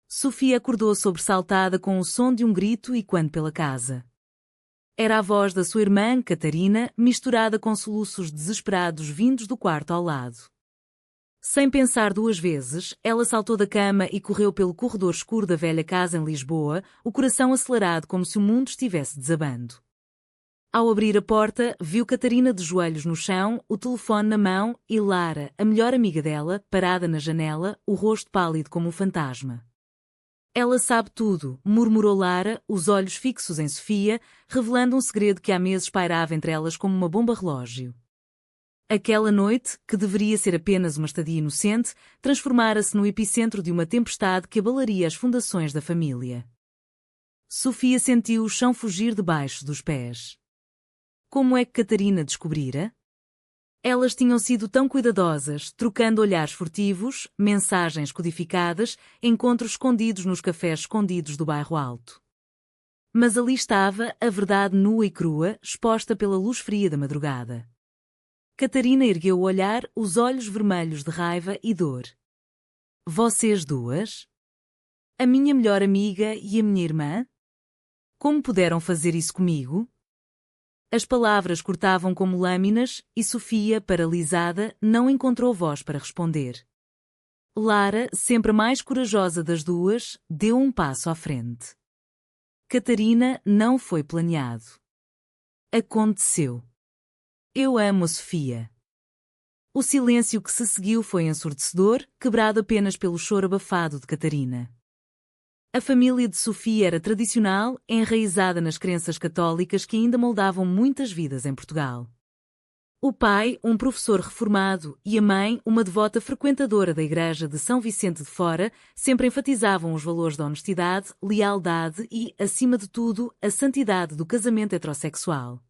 Sofia acordou sobressaltada com o som de um grito ecoando pela casa. Era a voz da sua irmã, Catarina, misturada com soluços desesperados vindos do quarto ao lado. Sem pensar duas vezes, ela saltou da cama e correu pelo corredor escuro da velha casa em Lisboa, o coração acelerado como se o mundo estivesse desabando. Ao abrir a porta, viu Catarina de joelhos no chão, o telefone na mão, e Lara, a melhor amiga dela, parada na janela, o rosto pálido como um fantasma. Ela sabe tudo, murmurou Lara, os olhos fixos em Sofia, revelando um segredo que há meses pairava entre elas como uma bomba relógio. Aquela noite, que deveria ser apenas uma estadia inocente, transformara-se no epicentro de uma tempestade que abalaria as fundações da família. Sofia sentiu o chão fugir debaixo dos pés. Como é que Catarina descobrira? Elas tinham sido tão cuidadosas, trocando olhares furtivos, mensagens codificadas, encontros escondidos nos cafés escondidos do bairro Alto. Mas ali estava a verdade nua e crua, exposta pela luz fria da madrugada. Catarina ergueu o olhar, os olhos vermelhos de raiva e dor. Vocês duas? A minha melhor amiga e a minha irmã? Como puderam fazer isso comigo? As palavras cortavam como lâminas e Sofia, paralisada, não encontrou voz para responder. Lara, sempre a mais corajosa das duas, deu um passo à frente. Catarina, não foi planeado. Aconteceu. Eu amo a Sofia. O silêncio que se seguiu foi ensurdecedor, quebrado apenas pelo choro abafado de Catarina. A família de Sofia era tradicional, enraizada nas crenças católicas que ainda moldavam muitas vidas em Portugal. O pai, um professor reformado, e a mãe, uma devota frequentadora da igreja de São Vicente de Fora, sempre enfatizavam os valores da honestidade, lealdade e, acima de tudo, a santidade do casamento heterossexual.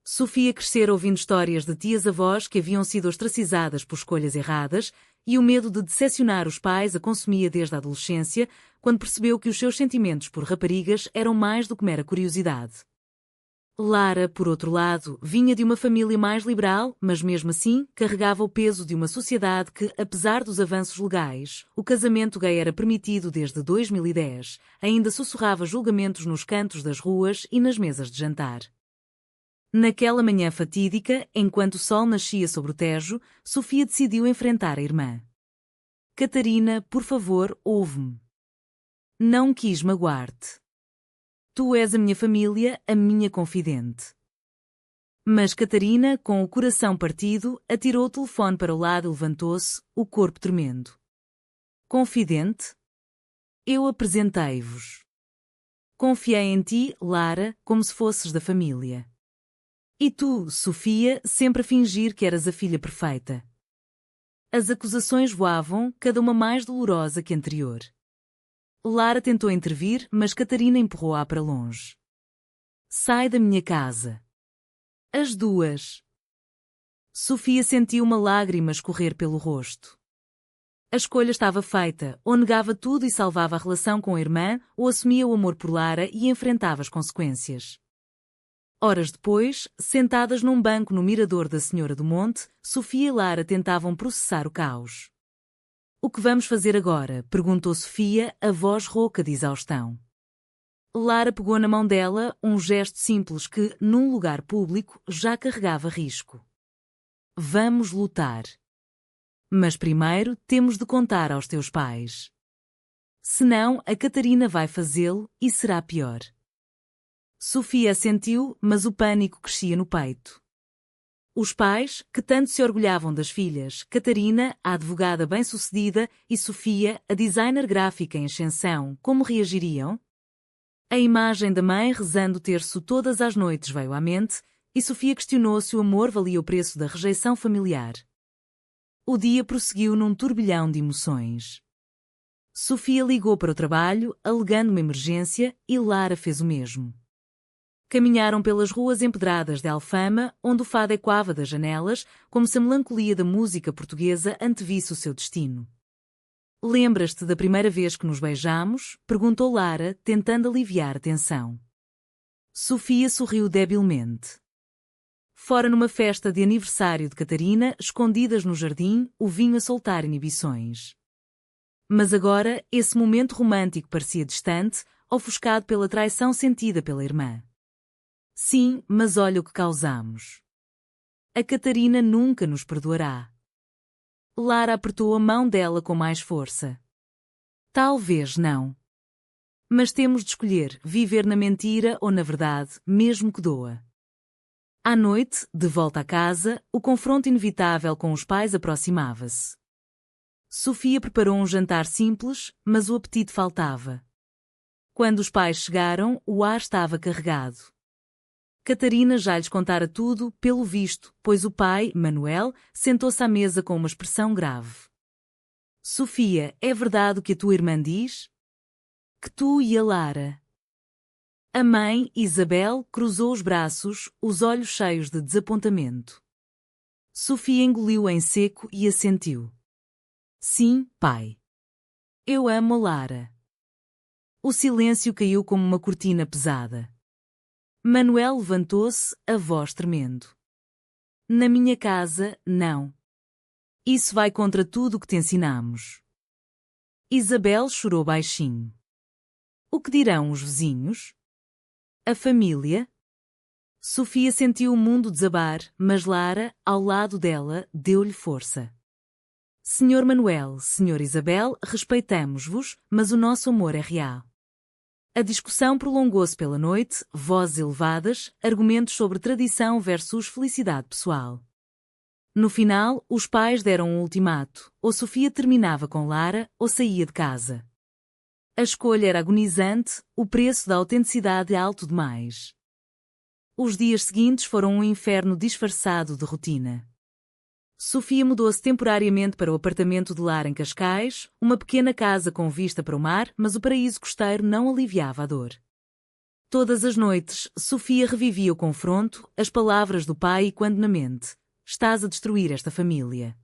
Sofia crescera ouvindo histórias de tias-avós que haviam sido ostracizadas por escolhas erradas, e o medo de decepcionar os pais a consumia desde a adolescência, quando percebeu que os seus sentimentos por raparigas eram mais do que mera curiosidade. Lara, por outro lado, vinha de uma família mais liberal, mas mesmo assim carregava o peso de uma sociedade que, apesar dos avanços legais, o casamento gay era permitido desde 2010, ainda sussurrava julgamentos nos cantos das ruas e nas mesas de jantar. Naquela manhã fatídica, enquanto o sol nascia sobre o Tejo, Sofia decidiu enfrentar a irmã. Catarina, por favor, ouve-me. Não quis magoar-te. Tu és a minha família, a minha confidente. Mas Catarina, com o coração partido, atirou o telefone para o lado e levantou-se, o corpo tremendo. Confidente? Eu apresentei-vos. Confiei em ti, Lara, como se fosses da família. E tu, Sofia, sempre a fingir que eras a filha perfeita. As acusações voavam, cada uma mais dolorosa que a anterior. Lara tentou intervir, mas Catarina empurrou-a para longe. Sai da minha casa. As duas. Sofia sentiu uma lágrima escorrer pelo rosto. A escolha estava feita, ou negava tudo e salvava a relação com a irmã, ou assumia o amor por Lara e enfrentava as consequências. Horas depois, sentadas num banco no mirador da Senhora do Monte, Sofia e Lara tentavam processar o caos. O que vamos fazer agora? Perguntou Sofia, a voz rouca de exaustão. Lara pegou na mão dela, um gesto simples que, num lugar público, já carregava risco. Vamos lutar. Mas primeiro temos de contar aos teus pais. Senão, a Catarina vai fazê-lo, e será pior. Sofia assentiu, mas o pânico crescia no peito. Os pais, que tanto se orgulhavam das filhas, Catarina, a advogada bem-sucedida, e Sofia, a designer gráfica em ascensão, como reagiriam? A imagem da mãe rezando o terço todas as noites veio à mente, e Sofia questionou se o amor valia o preço da rejeição familiar. O dia prosseguiu num turbilhão de emoções. Sofia ligou para o trabalho, alegando uma emergência, e Lara fez o mesmo. Caminharam pelas ruas empedradas de Alfama, onde o fado ecoava das janelas, como se a melancolia da música portuguesa antevisse o seu destino. Lembras-te da primeira vez que nos beijamos? Perguntou Lara, tentando aliviar a tensão. Sofia sorriu debilmente. Fora numa festa de aniversário de Catarina, escondidas no jardim, o vinho a soltar inibições. Mas agora, esse momento romântico parecia distante, ofuscado pela traição sentida pela irmã. Sim, mas olha o que causamos. A Catarina nunca nos perdoará. Lara apertou a mão dela com mais força. Talvez não. Mas temos de escolher viver na mentira ou na verdade, mesmo que doa. À noite, de volta à casa, o confronto inevitável com os pais aproximava-se. Sofia preparou um jantar simples, mas o apetite faltava. Quando os pais chegaram, o ar estava carregado. Catarina já lhes contara tudo, pelo visto, pois o pai, Manuel, sentou-se à mesa com uma expressão grave. Sofia, é verdade o que a tua irmã diz? Que tu e a Lara... A mãe, Isabel, cruzou os braços, os olhos cheios de desapontamento. Sofia engoliu em seco e assentiu. Sim, pai. Eu amo a Lara. O silêncio caiu como uma cortina pesada. Manuel levantou-se, a voz tremendo. Na minha casa, não. Isso vai contra tudo o que te ensinamos. Isabel chorou baixinho. O que dirão os vizinhos? A família? Sofia sentiu o mundo desabar, mas Lara, ao lado dela, deu-lhe força. Senhor Manuel, Senhor Isabel, respeitamos-vos, mas o nosso amor é real. A discussão prolongou-se pela noite, vozes elevadas, argumentos sobre tradição versus felicidade pessoal. No final, os pais deram um ultimato, ou Sofia terminava com Lara, ou saía de casa. A escolha era agonizante, o preço da autenticidade alto demais. Os dias seguintes foram um inferno disfarçado de rotina. Sofia mudou-se temporariamente para o apartamento de Lara em Cascais, uma pequena casa com vista para o mar, mas o paraíso costeiro não aliviava a dor. Todas as noites, Sofia revivia o confronto, as palavras do pai e quando na mente. Estás a destruir esta família.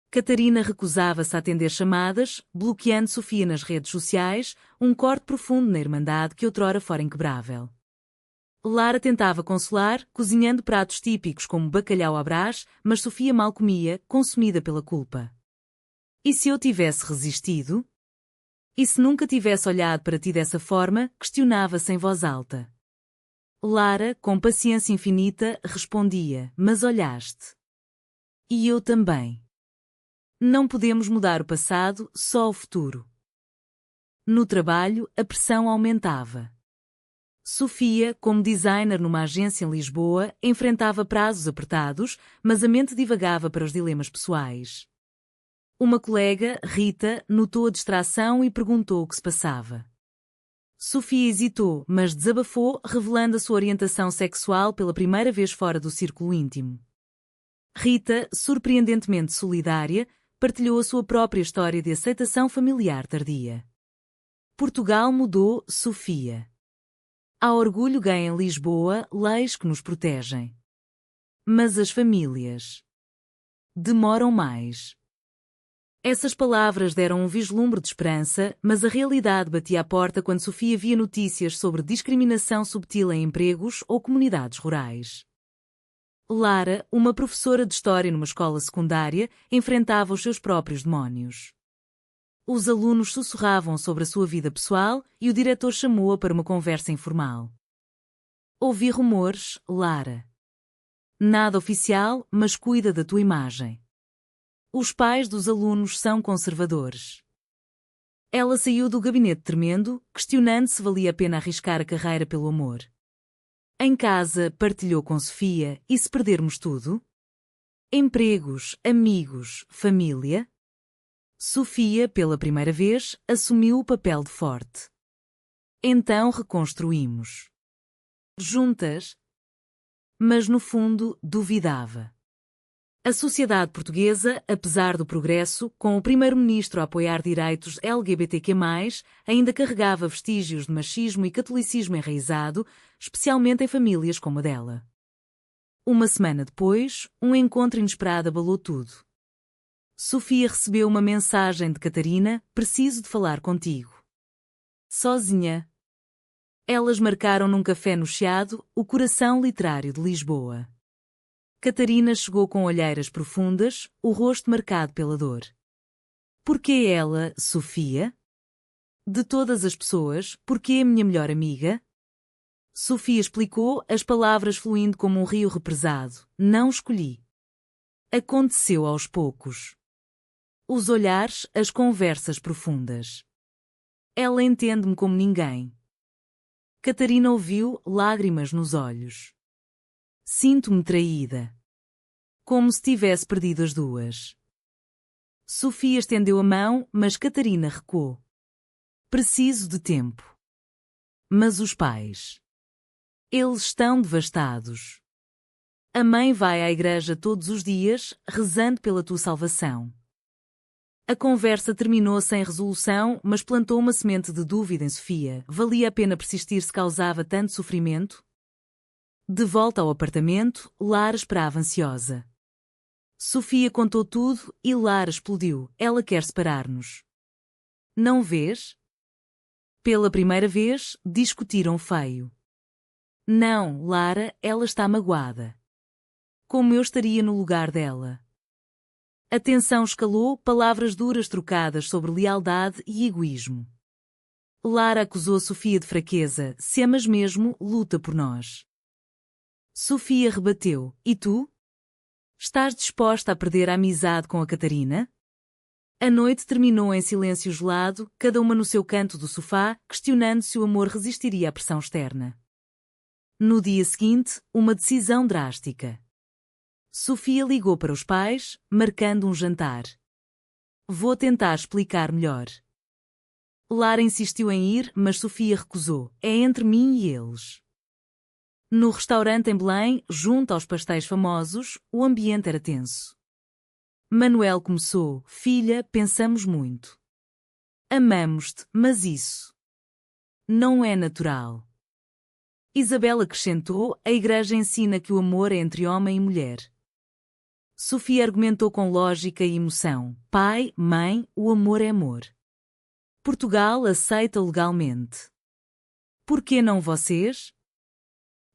Catarina recusava-se a atender chamadas, bloqueando Sofia nas redes sociais, um corte profundo na irmandade que outrora fora inquebrável. Lara tentava consolar, cozinhando pratos típicos como bacalhau à Brás, mas Sofia mal comia, consumida pela culpa. E se eu tivesse resistido? E se nunca tivesse olhado para ti dessa forma, questionava-se em voz alta. Lara, com paciência infinita, respondia, mas olhaste. E eu também. Não podemos mudar o passado, só o futuro. No trabalho, a pressão aumentava. Sofia, como designer numa agência em Lisboa, enfrentava prazos apertados, mas a mente divagava para os dilemas pessoais. Uma colega, Rita, notou a distração e perguntou o que se passava. Sofia hesitou, mas desabafou, revelando a sua orientação sexual pela primeira vez fora do círculo íntimo. Rita, surpreendentemente solidária, partilhou a sua própria história de aceitação familiar tardia. Portugal mudou, Sofia. Há orgulho gay em Lisboa, leis que nos protegem. Mas as famílias demoram mais. Essas palavras deram um vislumbre de esperança, mas a realidade batia à porta quando Sofia via notícias sobre discriminação subtil em empregos ou comunidades rurais. Lara, uma professora de história numa escola secundária, enfrentava os seus próprios demónios. Os alunos sussurravam sobre a sua vida pessoal e o diretor chamou-a para uma conversa informal. Ouvi rumores, Lara. Nada oficial, mas cuida da tua imagem. Os pais dos alunos são conservadores. Ela saiu do gabinete tremendo, questionando se valia a pena arriscar a carreira pelo amor. Em casa, partilhou com Sofia, e se perdermos tudo? Empregos, amigos, família? Sofia, pela primeira vez, assumiu o papel de forte. Então reconstruímos. Juntas. Mas no fundo, duvidava. A sociedade portuguesa, apesar do progresso, com o primeiro-ministro a apoiar direitos LGBTQ+, ainda carregava vestígios de machismo e catolicismo enraizado, especialmente em famílias como a dela. Uma semana depois, um encontro inesperado abalou tudo. Sofia recebeu uma mensagem de Catarina: preciso de falar contigo. Sozinha. Elas marcaram num café no Chiado, o coração literário de Lisboa. Catarina chegou com olheiras profundas, o rosto marcado pela dor. Porquê ela, Sofia? De todas as pessoas, porquê a minha melhor amiga? Sofia explicou, as palavras fluindo como um rio represado. Não escolhi. Aconteceu aos poucos. Os olhares, as conversas profundas. Ela entende-me como ninguém. Catarina ouviu, lágrimas nos olhos. Sinto-me traída. Como se tivesse perdido as duas. Sofia estendeu a mão, mas Catarina recuou. Preciso de tempo. Mas os pais. Eles estão devastados. A mãe vai à igreja todos os dias, rezando pela tua salvação. A conversa terminou sem resolução, mas plantou uma semente de dúvida em Sofia. Valia a pena persistir se causava tanto sofrimento? De volta ao apartamento, Lara esperava ansiosa. Sofia contou tudo e Lara explodiu. Ela quer separar-nos. Não vês? Pela primeira vez, discutiram feio. Não, Lara, ela está magoada. Como eu estaria no lugar dela? A tensão escalou, palavras duras trocadas sobre lealdade e egoísmo. Lara acusou Sofia de fraqueza. Se amas mesmo, luta por nós. Sofia rebateu. E tu? Estás disposta a perder a amizade com a Catarina? A noite terminou em silêncio gelado, cada uma no seu canto do sofá, questionando se o amor resistiria à pressão externa. No dia seguinte, uma decisão drástica. Sofia ligou para os pais, marcando um jantar. Vou tentar explicar melhor. Lara insistiu em ir, mas Sofia recusou. É entre mim e eles. No restaurante em Belém, junto aos pastéis famosos, o ambiente era tenso. Manuel começou. Filha, pensamos muito. Amamos-te, mas isso não é natural. Isabel acrescentou, a igreja ensina que o amor é entre homem e mulher. Sofia argumentou com lógica e emoção. Pai, mãe, o amor é amor. Portugal aceita legalmente. Por que não vocês?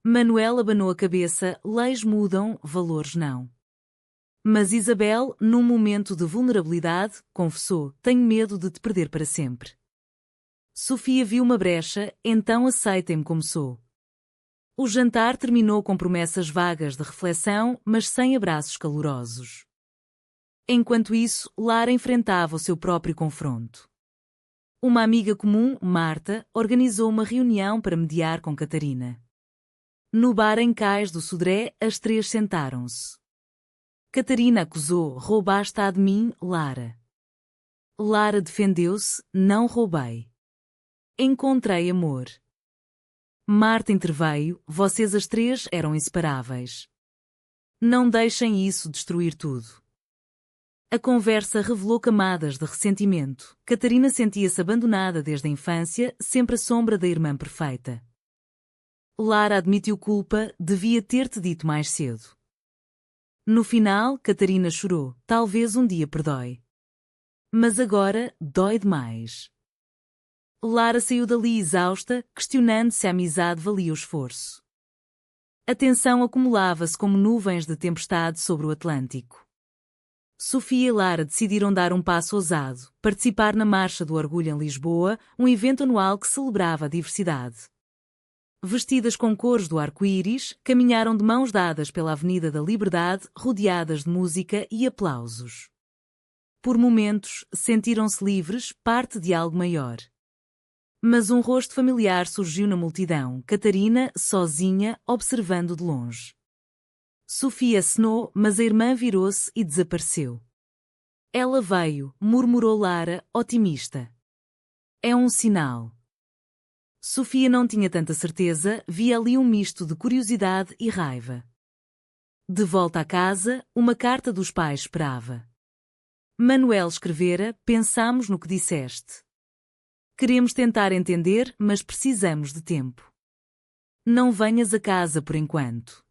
Manuel abanou a cabeça, leis mudam, valores não. Mas Isabel, num momento de vulnerabilidade, confessou, tenho medo de te perder para sempre. Sofia viu uma brecha, então aceitem-me como sou. O jantar terminou com promessas vagas de reflexão, mas sem abraços calorosos. Enquanto isso, Lara enfrentava o seu próprio confronto. Uma amiga comum, Marta, organizou uma reunião para mediar com Catarina. No bar em Cais do Sodré, as três sentaram-se. Catarina acusou, roubaste a de mim, Lara. Lara defendeu-se, não roubei. Encontrei amor. Marta interveio, vocês as três eram inseparáveis. Não deixem isso destruir tudo. A conversa revelou camadas de ressentimento. Catarina sentia-se abandonada desde a infância, sempre a sombra da irmã perfeita. Lara admitiu culpa, devia ter-te dito mais cedo. No final, Catarina chorou, talvez um dia perdoe. Mas agora, dói demais. Lara saiu dali exausta, questionando se a amizade valia o esforço. A tensão acumulava-se como nuvens de tempestade sobre o Atlântico. Sofia e Lara decidiram dar um passo ousado, participar na Marcha do Orgulho em Lisboa, um evento anual que celebrava a diversidade. Vestidas com cores do arco-íris, caminharam de mãos dadas pela Avenida da Liberdade, rodeadas de música e aplausos. Por momentos, sentiram-se livres, parte de algo maior. Mas um rosto familiar surgiu na multidão, Catarina, sozinha, observando de longe. Sofia acenou, mas a irmã virou-se e desapareceu. Ela veio, murmurou Lara, otimista. É um sinal. Sofia não tinha tanta certeza, via ali um misto de curiosidade e raiva. De volta à casa, uma carta dos pais esperava. Manuel escrevera, pensamos no que disseste. Queremos tentar entender, mas precisamos de tempo. Não venhas a casa por enquanto.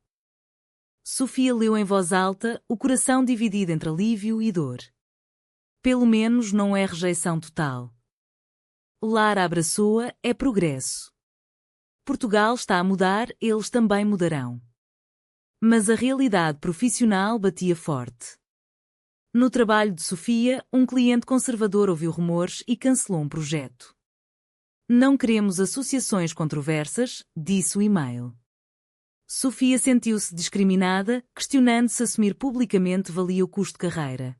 Sofia leu em voz alta, o coração dividido entre alívio e dor. Pelo menos não é rejeição total. Lara abraçou-a, é progresso. Portugal está a mudar, eles também mudarão. Mas a realidade profissional batia forte. No trabalho de Sofia, um cliente conservador ouviu rumores e cancelou um projeto. Não queremos associações controversas, disse o e-mail. Sofia sentiu-se discriminada, questionando se assumir publicamente valia o custo de carreira.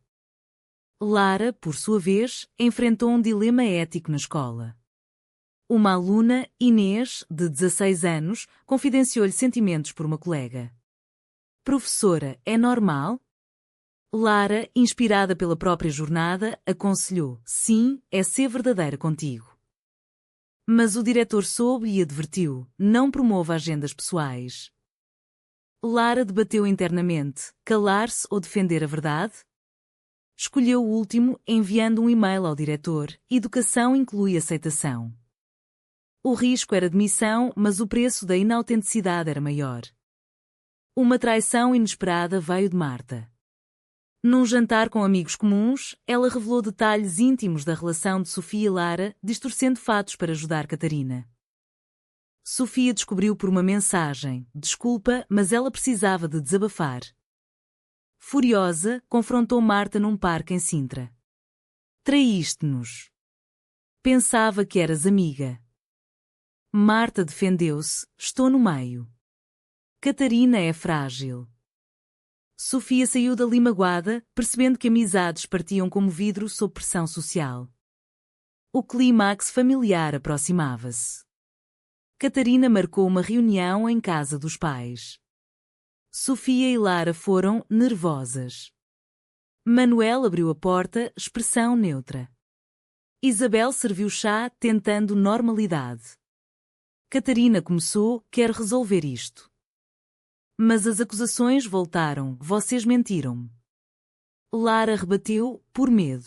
Lara, por sua vez, enfrentou um dilema ético na escola. Uma aluna, Inês, de 16 anos, confidenciou-lhe sentimentos por uma colega. Professora, é normal? Lara, inspirada pela própria jornada, aconselhou: sim, é ser verdadeira contigo. Mas o diretor soube e advertiu: não promova agendas pessoais. Lara debateu internamente: calar-se ou defender a verdade? Escolheu o último, enviando um e-mail ao diretor: educação inclui aceitação. O risco era demissão, mas o preço da inautenticidade era maior. Uma traição inesperada veio de Marta. Num jantar com amigos comuns, ela revelou detalhes íntimos da relação de Sofia e Lara, distorcendo fatos para ajudar Catarina. Sofia descobriu por uma mensagem: desculpa, mas ela precisava de desabafar. Furiosa, confrontou Marta num parque em Sintra. Traíste-nos. Pensava que eras amiga. Marta defendeu-se: estou no meio. Catarina é frágil. Sofia saiu dali magoada, percebendo que amizades partiam como vidro sob pressão social. O clímax familiar aproximava-se. Catarina marcou uma reunião em casa dos pais. Sofia e Lara foram nervosas. Manuel abriu a porta, expressão neutra. Isabel serviu chá, tentando normalidade. Catarina começou: quero resolver isto. Mas as acusações voltaram: vocês mentiram-me. Lara rebateu: por medo.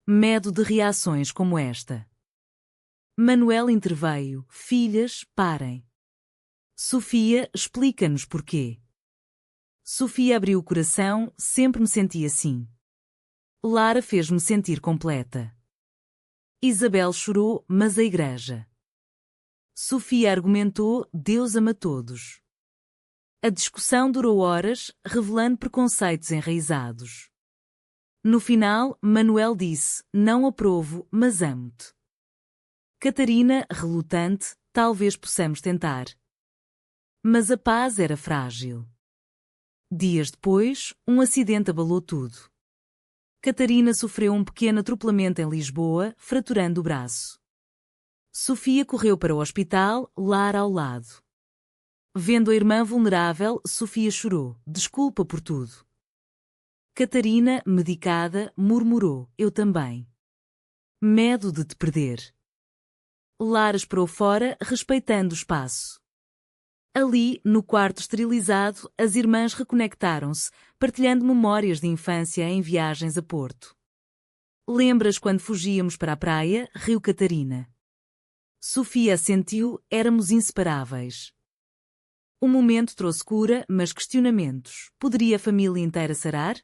Medo de reações como esta. Manuel interveio: filhas, parem. Sofia, explica-nos porquê. Sofia abriu o coração: sempre me senti assim. Lara fez-me sentir completa. Isabel chorou: mas a igreja. Sofia argumentou: Deus ama todos. A discussão durou horas, revelando preconceitos enraizados. No final, Manuel disse: não aprovo, mas amo-te. Catarina, relutante: talvez possamos tentar. Mas a paz era frágil. Dias depois, um acidente abalou tudo. Catarina sofreu um pequeno atropelamento em Lisboa, fraturando o braço. Sofia correu para o hospital, Lara ao lado. Vendo a irmã vulnerável, Sofia chorou: desculpa por tudo. Catarina, medicada, murmurou: eu também. Medo de te perder. Lara esperou fora, respeitando o espaço. Ali, no quarto esterilizado, as irmãs reconectaram-se, partilhando memórias de infância em viagens a Porto. Lembras quando fugíamos para a praia? Riu Catarina. Sofia assentiu: éramos inseparáveis. O momento trouxe cura, mas questionamentos. Poderia a família inteira sarar?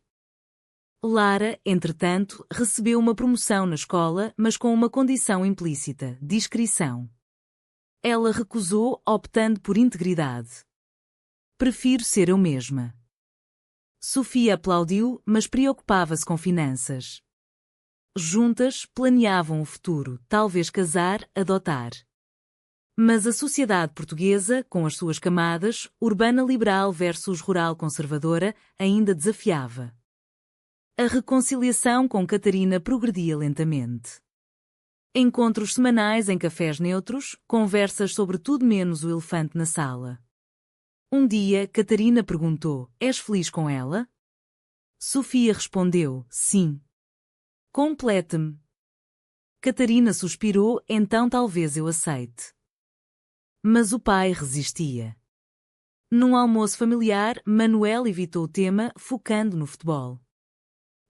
Lara, entretanto, recebeu uma promoção na escola, mas com uma condição implícita: discrição. Ela recusou, optando por integridade. Prefiro ser eu mesma. Sofia aplaudiu, mas preocupava-se com finanças. Juntas, planeavam o futuro, talvez casar, adotar. Mas a sociedade portuguesa, com as suas camadas, urbana liberal versus rural conservadora, ainda desafiava. A reconciliação com Catarina progredia lentamente. Encontros semanais em cafés neutros, conversas sobre tudo menos o elefante na sala. Um dia, Catarina perguntou: és feliz com ela? Sofia respondeu: sim. Complete-me. Catarina suspirou: então talvez eu aceite. Mas o pai resistia. Num almoço familiar, Manuel evitou o tema, focando no futebol.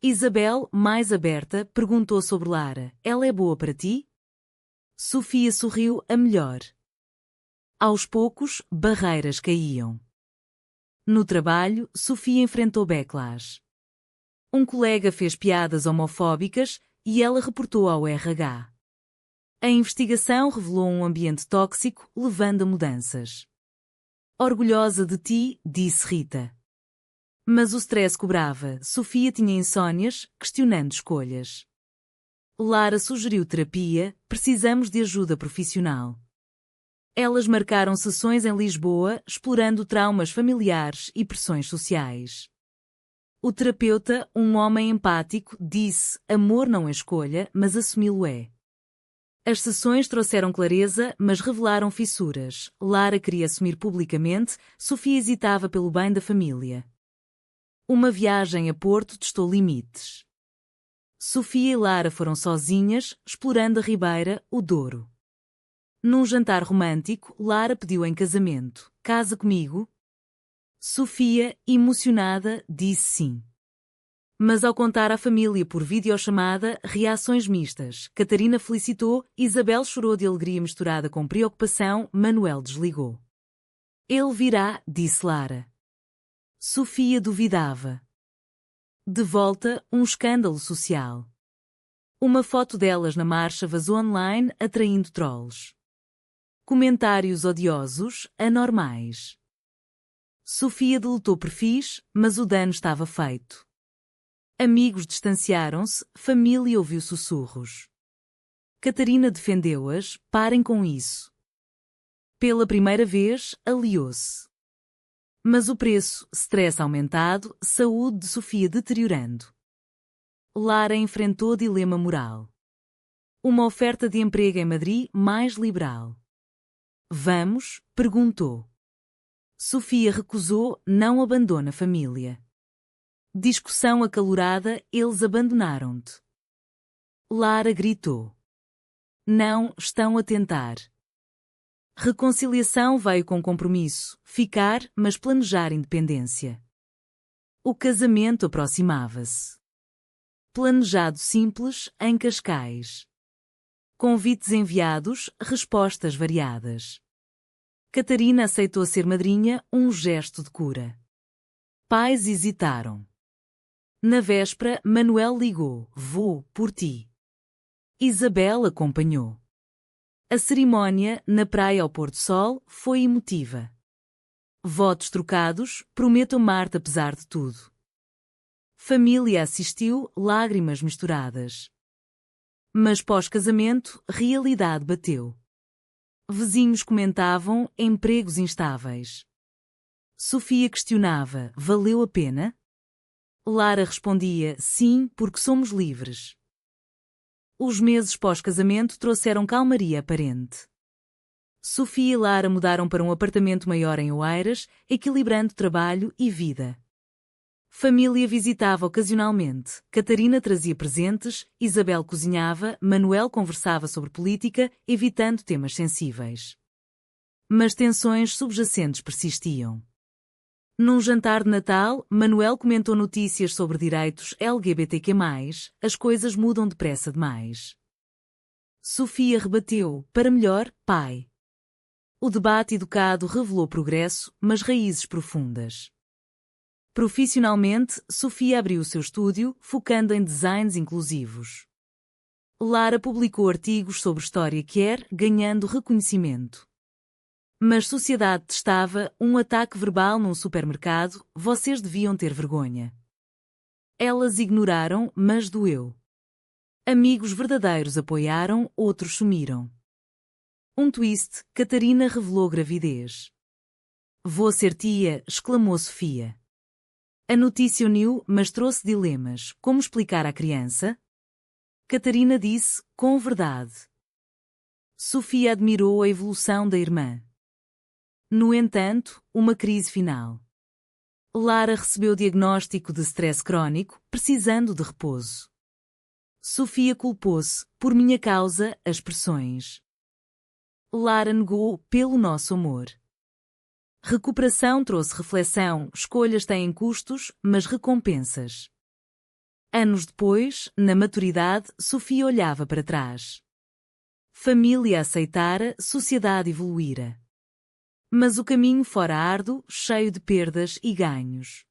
Isabel, mais aberta, perguntou sobre Lara: ela é boa para ti? Sofia sorriu: a melhor. Aos poucos, barreiras caíam. No trabalho, Sofia enfrentou backlash. Um colega fez piadas homofóbicas e ela reportou ao RH. A investigação revelou um ambiente tóxico, levando a mudanças. Orgulhosa de ti, disse Rita. Mas o stress cobrava. Sofia tinha insónias, questionando escolhas. Lara sugeriu terapia, precisamos de ajuda profissional. Elas marcaram sessões em Lisboa, explorando traumas familiares e pressões sociais. O terapeuta, um homem empático, disse: amor não é escolha, mas assumi-lo é. As sessões trouxeram clareza, mas revelaram fissuras. Lara queria assumir publicamente, Sofia hesitava pelo bem da família. Uma viagem a Porto testou limites. Sofia e Lara foram sozinhas, explorando a Ribeira, o Douro. Num jantar romântico, Lara pediu em casamento: casa comigo? Sofia, emocionada, disse sim. Mas ao contar à família por videochamada, reações mistas. Catarina felicitou, Isabel chorou de alegria misturada com preocupação, Manuel desligou. Ele virá, disse Lara. Sofia duvidava. De volta, um escândalo social. Uma foto delas na marcha vazou online, atraindo trolls. Comentários odiosos, anormais. Sofia deletou perfis, mas o dano estava feito. Amigos distanciaram-se, família ouviu sussurros. Catarina defendeu-as: parem com isso. Pela primeira vez, aliou-se. Mas o preço, stress aumentado, saúde de Sofia deteriorando. Lara enfrentou dilema moral. Uma oferta de emprego em Madrid mais liberal. Vamos? Perguntou. Sofia recusou, não abandona a família. Discussão acalorada, eles abandonaram-te. Lara gritou. Não, estão a tentar. Reconciliação veio com compromisso, ficar, mas planejar independência. O casamento aproximava-se. Planejado simples, em Cascais. Convites enviados, respostas variadas. Catarina aceitou ser madrinha, um gesto de cura. Pais hesitaram. Na véspera, Manuel ligou: vou por ti. Isabel acompanhou. A cerimónia, na praia ao pôr do sol, foi emotiva. Votos trocados, prometo amar-te apesar de tudo. Família assistiu, lágrimas misturadas. Mas pós-casamento, realidade bateu. Vizinhos comentavam, empregos instáveis. Sofia questionava: valeu a pena? Lara respondia: sim, porque somos livres. Os meses pós-casamento trouxeram calmaria aparente. Sofia e Lara mudaram para um apartamento maior em Oeiras, equilibrando trabalho e vida. Família visitava ocasionalmente. Catarina trazia presentes, Isabel cozinhava, Manuel conversava sobre política, evitando temas sensíveis. Mas tensões subjacentes persistiam. Num jantar de Natal, Manuel comentou notícias sobre direitos LGBTQ+, as coisas mudam depressa demais. Sofia rebateu: para melhor, pai. O debate educado revelou progresso, mas raízes profundas. Profissionalmente, Sofia abriu seu estúdio, focando em designs inclusivos. Lara publicou artigos sobre história queer, ganhando reconhecimento. Mas sociedade testava, um ataque verbal num supermercado: vocês deviam ter vergonha. Elas ignoraram, mas doeu. Amigos verdadeiros apoiaram, outros sumiram. Um twist, Catarina revelou gravidez. Vou ser tia, exclamou Sofia. A notícia uniu, mas trouxe dilemas. Como explicar à criança? Catarina disse, com verdade. Sofia admirou a evolução da irmã. No entanto, uma crise final. Lara recebeu diagnóstico de stress crónico, precisando de repouso. Sofia culpou-se: por minha causa, as pressões. Lara negou: pelo nosso amor. Recuperação trouxe reflexão, escolhas têm custos, mas recompensas. Anos depois, na maturidade, Sofia olhava para trás. Família aceitara, sociedade evoluíra. Mas o caminho fora árduo, cheio de perdas e ganhos.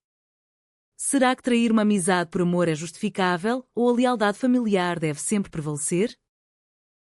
Será que trair uma amizade por amor é justificável, ou a lealdade familiar deve sempre prevalecer?